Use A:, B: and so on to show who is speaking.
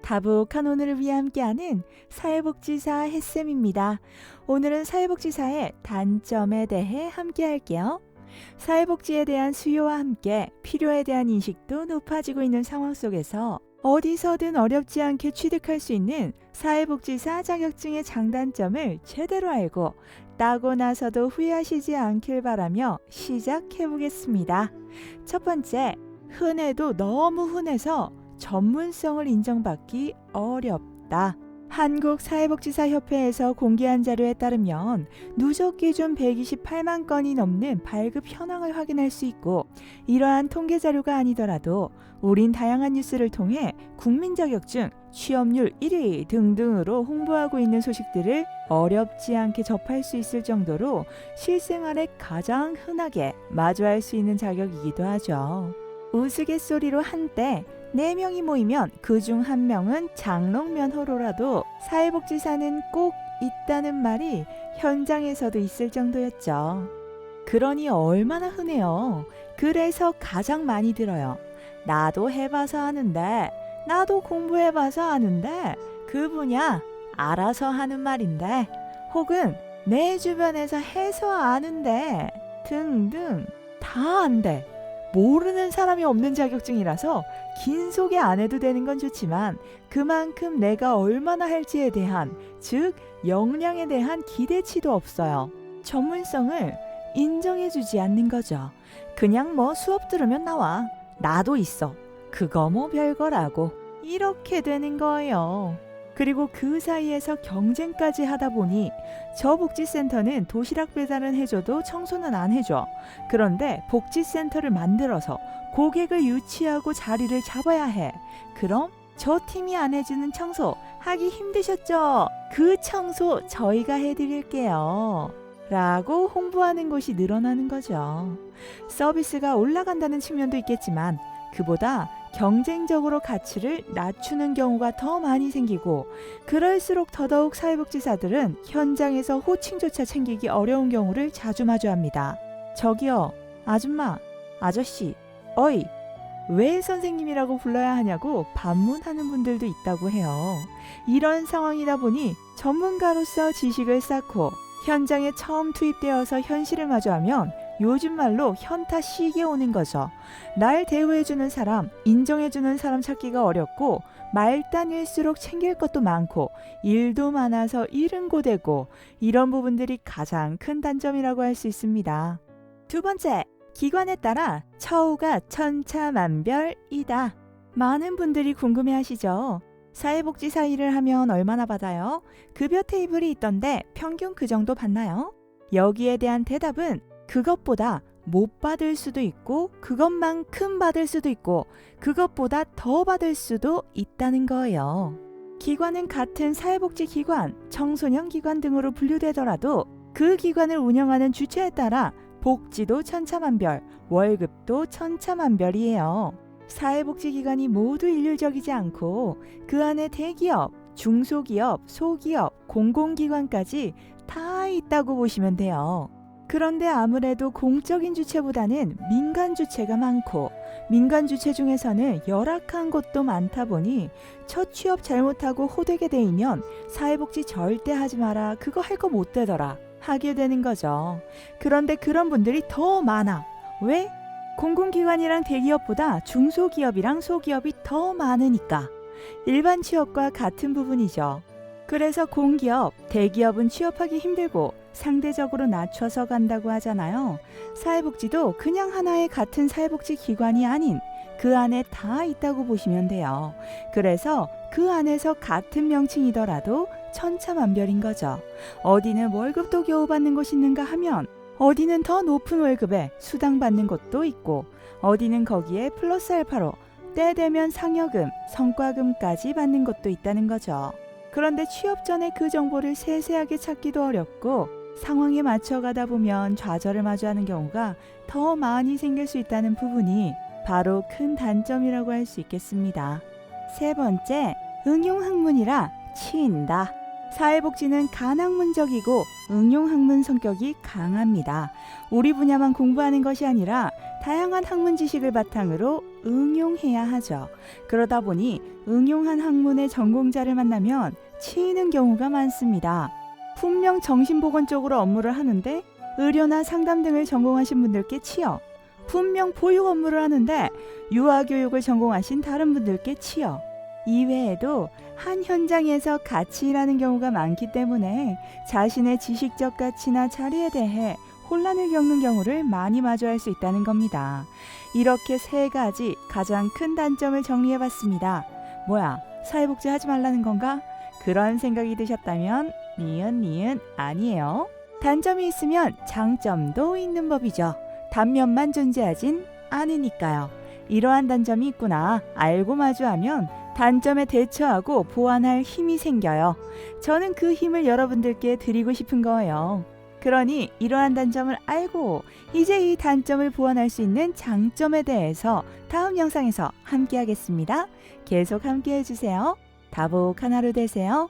A: 다복한 오늘을 위해 함께하는 사회복지사 햇쌤입니다. 오늘은 사회복지사의 단점에 대해 함께할게요. 사회복지에 대한 수요와 함께 필요에 대한 인식도 높아지고 있는 상황 속에서 어디서든 어렵지 않게 취득할 수 있는 사회복지사 자격증의 장단점을 제대로 알고 따고 나서도 후회하시지 않길 바라며 시작해 보겠습니다. 첫 번째, 흔해도 너무 흔해서 전문성을 인정받기 어렵다. 한국사회복지사협회에서 공개한 자료에 따르면 누적 기준 128만 건이 넘는 발급 현황을 확인할 수 있고, 이러한 통계 자료가 아니더라도 우린 다양한 뉴스를 통해 국민 자격증, 취업률 1위 등등으로 홍보하고 있는 소식들을 어렵지 않게 접할 수 있을 정도로 실생활에 가장 흔하게 마주할 수 있는 자격이기도 하죠. 우스갯소리로 한때 4명이 모이면 그중 1명은 장롱면허로라도 사회복지사는 꼭 있다는 말이 현장에서도 있을 정도였죠. 그러니 얼마나 흔해요. 그래서 가장 많이 들어요. 나도 해봐서 아는데, 나도 공부해봐서 아는데, 그 분야 알아서 하는 말인데, 혹은 내 주변에서 해서 아는데 등등 다 안 돼. 모르는 사람이 없는 자격증이라서 긴 소개 안 해도 되는 건 좋지만 그만큼 내가 얼마나 할지에 대한, 즉 역량에 대한 기대치도 없어요. 전문성을 인정해주지 않는 거죠. 그냥 뭐 수업 들으면 나와. 나도 있어. 그거 뭐 별거라고. 이렇게 되는 거예요. 그리고 그 사이에서 경쟁까지 하다 보니 저 복지센터는 도시락 배달은 해줘도 청소는 안 해줘. 그런데 복지센터를 만들어서 고객을 유치하고 자리를 잡아야 해. 그럼 저 팀이 안 해주는 청소 하기 힘드셨죠? 그 청소 저희가 해드릴게요. 라고 홍보하는 곳이 늘어나는 거죠. 서비스가 올라간다는 측면도 있겠지만 그보다 경쟁적으로 가치를 낮추는 경우가 더 많이 생기고, 그럴수록 더더욱 사회복지사들은 현장에서 호칭조차 챙기기 어려운 경우를 자주 마주합니다. 저기요, 아줌마, 아저씨, 어이, 왜 선생님이라고 불러야 하냐고 반문하는 분들도 있다고 해요. 이런 상황이다 보니 전문가로서 지식을 쌓고 현장에 처음 투입되어서 현실을 마주하면 요즘 말로 현타 시기에 오는 거죠. 날 대우해주는 사람, 인정해주는 사람 찾기가 어렵고, 말단일수록 챙길 것도 많고, 일도 많아서 일은 고되고, 이런 부분들이 가장 큰 단점이라고 할 수 있습니다. 두 번째, 기관에 따라 처우가 천차만별이다. 많은 분들이 궁금해하시죠? 사회복지사 일을 하면 얼마나 받아요? 급여 테이블이 있던데 평균 그 정도 받나요? 여기에 대한 대답은 그것보다 못 받을 수도 있고, 그것만큼 받을 수도 있고, 그것보다 더 받을 수도 있다는 거예요. 기관은 같은 사회복지기관, 청소년 기관 등으로 분류되더라도 그 기관을 운영하는 주체에 따라 복지도 천차만별, 월급도 천차만별이에요. 사회복지기관이 모두 일률적이지 않고 그 안에 대기업, 중소기업, 소기업, 공공기관까지 다 있다고 보시면 돼요. 그런데 아무래도 공적인 주체보다는 민간 주체가 많고, 민간 주체 중에서는 열악한 곳도 많다 보니 첫 취업 잘못하고 호되게 되면 사회복지 절대 하지 마라, 그거 할 거 못 되더라 하게 되는 거죠. 그런데 그런 분들이 더 많아. 왜? 공공기관이랑 대기업보다 중소기업이랑 소기업이 더 많으니까. 일반 취업과 같은 부분이죠. 그래서 공기업, 대기업은 취업하기 힘들고 상대적으로 낮춰서 간다고 하잖아요. 사회복지도 그냥 하나의 같은 사회복지기관이 아닌 그 안에 다 있다고 보시면 돼요. 그래서 그 안에서 같은 명칭이더라도 천차만별인 거죠. 어디는 월급도 겨우 받는 곳이 있는가 하면 어디는 더 높은 월급에 수당 받는 곳도 있고, 어디는 거기에 플러스 알파로 때 되면 상여금, 성과금까지 받는 곳도 있다는 거죠. 그런데 취업 전에 그 정보를 세세하게 찾기도 어렵고, 상황에 맞춰가다 보면 좌절을 마주하는 경우가 더 많이 생길 수 있다는 부분이 바로 큰 단점이라고 할 수 있겠습니다. 세 번째, 응용학문이라 치인다. 사회복지는 간학문적이고 응용학문 성격이 강합니다. 우리 분야만 공부하는 것이 아니라 다양한 학문 지식을 바탕으로 응용해야 하죠. 그러다 보니 응용한 학문의 전공자를 만나면 치이는 경우가 많습니다. 분명 정신보건 쪽으로 업무를 하는데 의료나 상담 등을 전공하신 분들께 치여, 분명 보육 업무를 하는데 유아교육을 전공하신 다른 분들께 치여, 이외에도 한 현장에서 같이 일하는 경우가 많기 때문에 자신의 지식적 가치나 자리에 대해 혼란을 겪는 경우를 많이 마주할 수 있다는 겁니다. 이렇게 세 가지 가장 큰 단점을 정리해봤습니다. 뭐야, 사회복지 하지 말라는 건가? 그런 생각이 드셨다면 니은 아니에요. 단점이 있으면 장점도 있는 법이죠. 단면만 존재하진 않으니까요. 이러한 단점이 있구나 알고 마주하면 단점에 대처하고 보완할 힘이 생겨요. 저는 그 힘을 여러분들께 드리고 싶은 거예요. 그러니 이러한 단점을 알고 이제 이 단점을 보완할 수 있는 장점에 대해서 다음 영상에서 함께 하겠습니다. 계속 함께 해주세요. 다복한 하루 되세요.